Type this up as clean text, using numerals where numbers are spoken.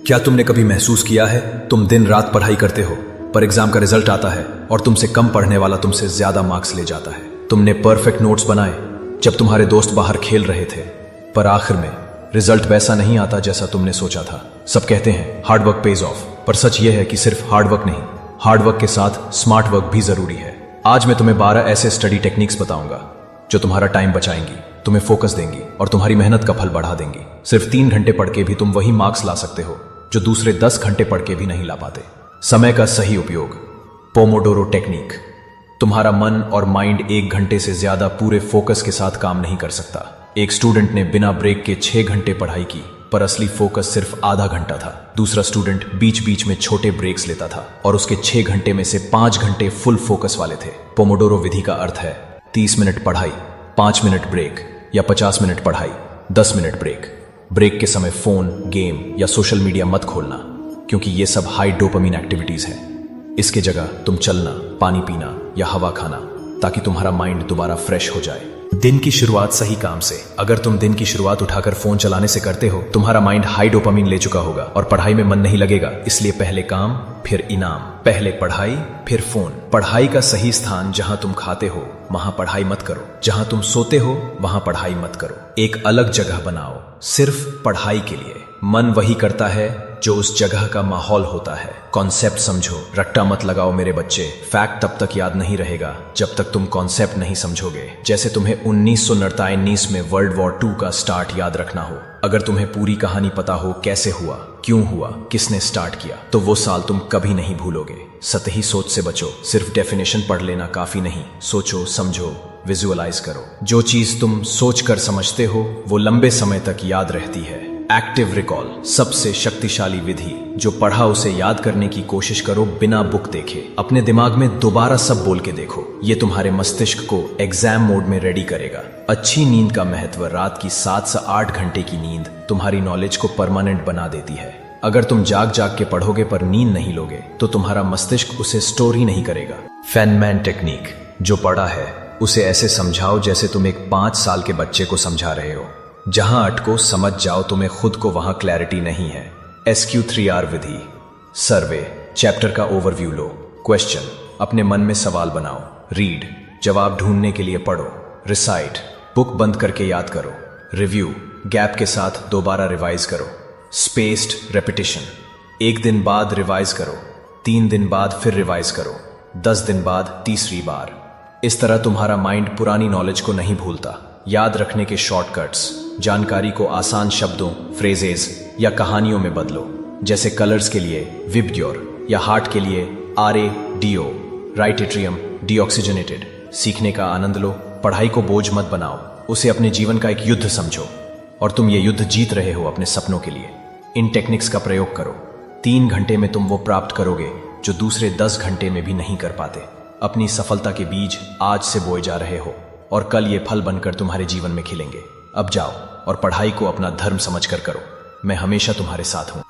क्या तुमने कभी महसूस किया है तुम दिन रात पढ़ाई करते हो पर एग्जाम का रिजल्ट आता है और तुमसे कम पढ़ने वाला तुमसे ज्यादा मार्क्स ले जाता है। तुमने परफेक्ट नोट्स बनाए जब तुम्हारे दोस्त बाहर खेल रहे थे, पर आखिर में रिजल्ट वैसा नहीं आता जैसा तुमने सोचा था। सब कहते हैं हार्ड वर्क पेज ऑफ, पर सच यह है कि सिर्फ हार्ड वर्क नहीं, हार्ड वर्क के साथ स्मार्ट वर्क भी जरूरी है। आज मैं तुम्हें 12 ऐसे स्टडी टेक्निक्स बताऊंगा जो तुम्हारा टाइम बचाएंगी, तुम्हें फोकस देंगी और तुम्हारी मेहनत का फल बढ़ा देंगी। सिर्फ 3 घंटे पढ़ के भी तुम वही मार्क्स ला सकते हो जो दूसरे 10 घंटे पढ़ के भी नहीं ला पाते। समय का सही उपयोग, पोमोडोरो टेक्निक। तुम्हारा मन और माइंड 1 घंटे से ज्यादा पूरे फोकस के साथ काम नहीं कर सकता। एक स्टूडेंट ने बिना ब्रेक के 6 घंटे पढ़ाई की, पर असली फोकस सिर्फ आधा घंटा था। दूसरा स्टूडेंट बीच बीच में छोटे ब्रेक्स लेता था और उसके 6 घंटे में से 5 घंटे फुल फोकस वाले थे। पोमोडोरो विधि का अर्थ है 30 मिनट पढ़ाई, 5 मिनट ब्रेक, या 50 मिनट पढ़ाई, 10 मिनट ब्रेक। ब्रेक के समय फोन, गेम या सोशल मीडिया मत खोलना, क्योंकि ये सब हाई डोपामिन एक्टिविटीज हैं। इसके जगह तुम चलना, पानी पीना या हवा खाना, ताकि तुम्हारा माइंड दोबारा फ्रेश हो जाए। दिन की शुरुआत सही काम से। अगर तुम दिन की शुरुआत उठाकर फोन चलाने से करते हो, तुम्हारा माइंड हाई डोपामिन ले चुका होगा और पढ़ाई में मन नहीं लगेगा। इसलिए पहले काम फिर इनाम, पहले पढ़ाई फिर फोन। पढ़ाई का सही स्थान जहां तुम खाते हो वहां पढ़ाई मत करो, जहां तुम सोते हो वहां पढ़ाई मत करो। एक अलग जगह बनाओ सिर्फ पढ़ाई के लिए। मन वही करता है जो उस जगह का माहौल होता है। कॉन्सेप्ट समझो, रट्टा मत लगाओ मेरे बच्चे। फैक्ट तब तक याद नहीं रहेगा जब तक तुम कॉन्सेप्ट नहीं समझोगे। जैसे तुम्हें 1949 में वर्ल्ड वॉर 2 का स्टार्ट याद रखना हो, अगर तुम्हें पूरी कहानी पता हो कैसे हुआ, क्यों हुआ, किसने स्टार्ट किया, तो वो साल तुम कभी नहीं भूलोगे। सतही सोच से बचो। सिर्फ डेफिनेशन पढ़ लेना काफी नहीं। सोचो, समझो, विजुअलाइज करो। जो चीज तुम सोच कर समझते हो वो लंबे समय तक याद रहती है। एक्टिव रिकॉल सबसे शक्तिशाली विधि। जो पढ़ा उसे याद करने की कोशिश करो बिना बुक देखे। अपने दिमाग में दोबारा सब बोल के देखो। ये तुम्हारे मस्तिष्क को एग्जाम मोड में रेडी करेगा। अच्छी नींद का महत्व। रात की 7 से 8 घंटे की नींद तुम्हारी नॉलेज को परमानेंट बना देती है। अगर तुम जाग जाग के पढ़ोगे पर नींद नहीं लोगे तो तुम्हारा मस्तिष्क उसे स्टोर ही नहीं करेगा। Feynman technique. जो पढ़ा है उसे ऐसे समझाओ जैसे तुम एक 5 साल के बच्चे को समझा रहे हो। जहां अटको समझ जाओ, तुम्हें खुद को वहां क्लैरिटी नहीं है। SQ3R विधि। सर्वे, चैप्टर का ओवरव्यू लो। क्वेश्चन, अपने मन में सवाल बनाओ। रीड, जवाब ढूंढने के लिए पढ़ो। रिसाइट, बुक बंद करके याद करो। रिव्यू, गैप के साथ दोबारा रिवाइज करो। स्पेस्ड रेपिटेशन, 1 दिन बाद रिवाइज करो, 3 दिन बाद फिर रिवाइज करो, 10 दिन बाद तीसरी बार। इस तरह तुम्हारा माइंड पुरानी नॉलेज को नहीं भूलता। याद रखने के शॉर्टकट्स। जानकारी को आसान शब्दों, फ्रेजेस या कहानियों में बदलो। जैसे कलर्स के लिए विबग्योर या हार्ट के लिए RADO, राइट एट्रियम डीऑक्सीजनेटेड। सीखने का आनंद लो, पढ़ाई को बोझ मत बनाओ, उसे अपने जीवन का एक युद्ध समझो। और तुम ये युद्ध जीत रहे हो अपने सपनों के लिए। इन टेक्निक्स का प्रयोग करो। 3 घंटे में तुम वो प्राप्त करोगे जो दूसरे 10 घंटे में भी नहीं कर पाते। अपनी सफलता के बीज आज से बोए जा रहे हो और कल ये फल बनकर तुम्हारे जीवन में खिलेंगे। अब जाओ और पढ़ाई को अपना धर्म समझकर करो। मैं हमेशा तुम्हारे साथ हूं।